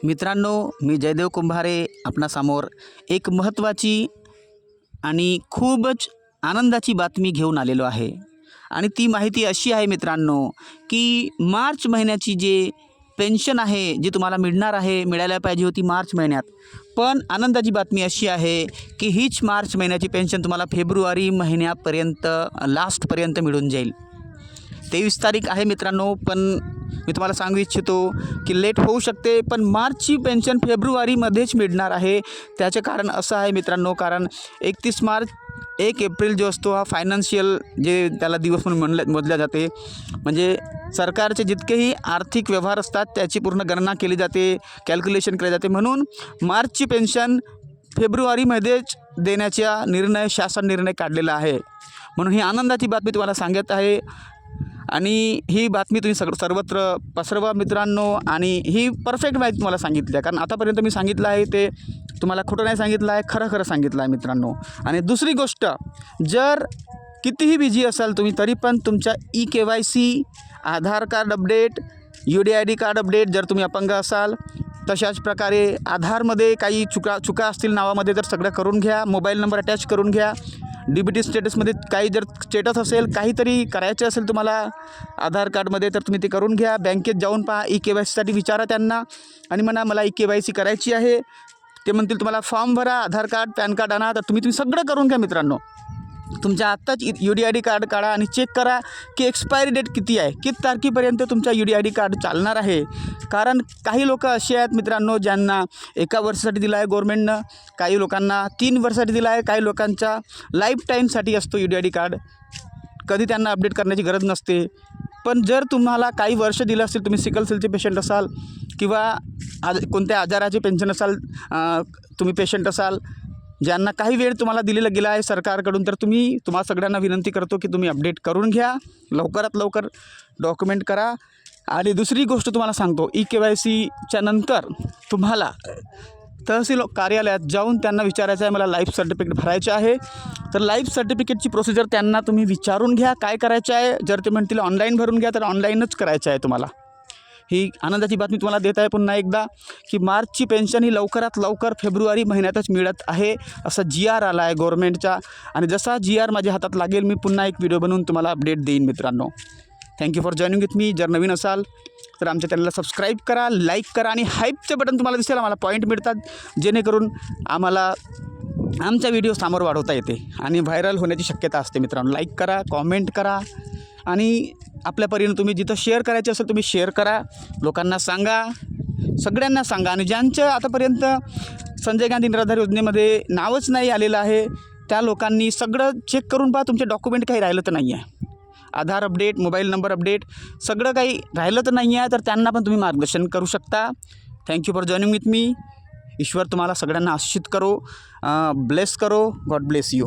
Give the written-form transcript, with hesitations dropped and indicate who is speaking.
Speaker 1: मित्रांनो, मी जयदेव कुंभारे आपणासमोर एक महत्त्वाची आणि खूपच आनंदाची बातमी घेऊन आलेलो आहे. आणि ती माहिती अशी आहे मित्रांनो, की मार्च महिन्याची जे पेन्शन आहे, जी तुम्हाला मिळणार आहे, मिळायला पाहिजे होती मार्च महिन्यात. पण आनंदाची बातमी अशी आहे, की हीच मार्च महिन्याची पेन्शन तुम्हाला फेब्रुवारी महिन्यापर्यंत लास्टपर्यंत मिळून जाईल. 23 तारीख आहे मित्रांनो, पण मी तुम्हाला सांगू इच्छितो की लेट होऊ शकते, पण मार्चची पेन्शन फेब्रुवारीमध्येच मिळणार आहे. त्याचे कारण असं आहे मित्रांनो, कारण 31 मार्च 1 एप्रिल जो असतो हा फायनान्शियल जे त्याला दिवस म्हणून मोजल्या जाते. म्हणजे सरकारचे जितकेही आर्थिक व्यवहार असतात त्याची पूर्ण गणना केली जाते, कॅल्क्युलेशन केले जाते. म्हणून मार्चची पेन्शन फेब्रुवारीमध्येच देण्याचा शासन निर्णय काढलेला आहे. म्हणून ही आनंदाची बातमी तुम्हाला सांगत आहे. आणि ही बातमी तुम्ही सर्वत्र पसरवा मित्रांनो. आणि ही परफेक्ट माहिती तुम्हाला सांगितली आहे, कारण आतापर्यंत मी सांगितलं आहे ते तुम्हाला खोटं नाही सांगितलं आहे, खरं सांगितलं आहे मित्रांनो. आणि दुसरी गोष्ट, जर कितीही बिझी असाल तुम्ही तरी पण तुमच्या KYC, Aadhaar card update, UDID card update, जर तुम्ही अपंग असाल तशाच प्रकारे आधारमध्ये काही चुका असतील नावामध्ये तर सगळं करून घ्या. मोबाईल नंबर अटॅच करून घ्या. DBT स्टेटसमध्ये काही जर स्टेटस असेल, काहीतरी करायचे असेल तुम्हाला आधार कार्डमध्ये तर तुम्ही ते करून घ्या. बँकेत जाऊन पहा, KYCसाठी विचारा त्यांना आणि म्हणा मला KYC करायची आहे. ते म्हणतील तुम्हाला फॉर्म भरा, आधार कार्ड, पॅन कार्ड आणा. तर तुम्ही सगळं करून घ्या मित्रांनो. तुमच्या आत्ताच UDID कार्ड काढा आणि चेक करा की एक्सपायरी डेट किती आहे, किती तारखेपर्यंत तुमचा UDID कार्ड चालणार आहे. कारण काही लोक असे आहेत मित्रांनो ज्यांना 1 वर्षासाठी दिला आहे गव्हर्नमेंटनं, काही लोकांना 3 वर्षासाठी दिला आहे, काही लोकांचा लाईफ टाईमसाठी असतो UDID कार्ड. कधी त्यांना अपडेट करण्याची गरज नसते. पण जर तुम्हाला काही वर्ष दिलं असेल, तुम्ही सिकल सेलचे पेशंट असाल किंवा कोणत्या आजाराचे पेन्शन असाल, तुम्ही पेशंट असाल ज्यांना काही वेळ तुम्हाला दिलेला गेला आहे सरकारकडून, तर तुम्हा सगळ्यांना विनंती करतो की तुम्ही अपडेट करून घ्या. लवकरात लवकर डॉक्युमेंट करा. आणि दुसरी गोष्ट तुम्हाला सांगतो, KYCच्या नंतर तुम्हाला तहसील कार्यालयात जाऊन त्यांना विचारायचं आहे मला लाईफ सर्टिफिकेट भरायचे आहे. तर लाईफ सर्टिफिकेटची प्रोसिजर त्यांना तुम्ही विचारून घ्या काय करायचं आहे. जर ते म्हणतील ऑनलाईन भरून घ्या तर ऑनलाईनच करायचं आहे तुम्हाला. ही आनंदाची बातमी तुम्हाला देत आहे पुन्हा एकदा, की मार्चची पेन्शन ही लवकरात लवकर फेब्रुवारी महिन्यातच मिळत आहे असा GR आला आहे गव्हर्नमेंटचा. आणि जसा GR माझ्या हातात लागेल मी पुन्हा एक व्हिडिओ बनवून तुम्हाला अपडेट देईन मित्रांनो. थँक्यू फॉर जॉईनिंग विथ मी. जर नवीन असाल तर आमच्या चॅनलला सबस्क्राईब करा, लाईक करा आणि हाईपचे बटन तुम्हाला दिसेल. आम्हाला पॉईंट मिळतात जेणेकरून आम्हाला आमचा व्हिडिओ समोर वाढवता येते आणि व्हायरल होण्याची शक्यता असते मित्रांनो. लाईक करा, कॉमेंट करा आणि आपल्या परीने तुम्ही जिथं शेअर करायचे असेल तुम्ही शेअर करा. लोकांना सांगा, सगळ्यांना सांगा. आणि ज्यांचं आतापर्यंत संजय गांधी निराधार योजनेमध्ये नावच नाही आलेलं आहे त्या लोकांनी सगळं चेक करून पहा, तुमचे डॉक्युमेंट काही राहिलं तर नाही आहे. आधार अपडेट, मोबाईल नंबर अपडेट सगळं काही राहिलं तर नाही आहे, तर त्यांना पण तुम्ही मार्गदर्शन करू शकता. Thank you for joining with me. ईश्वर तुम्हाला सगळ्यांना आशीषित करो, ब्लेस करो. God bless you.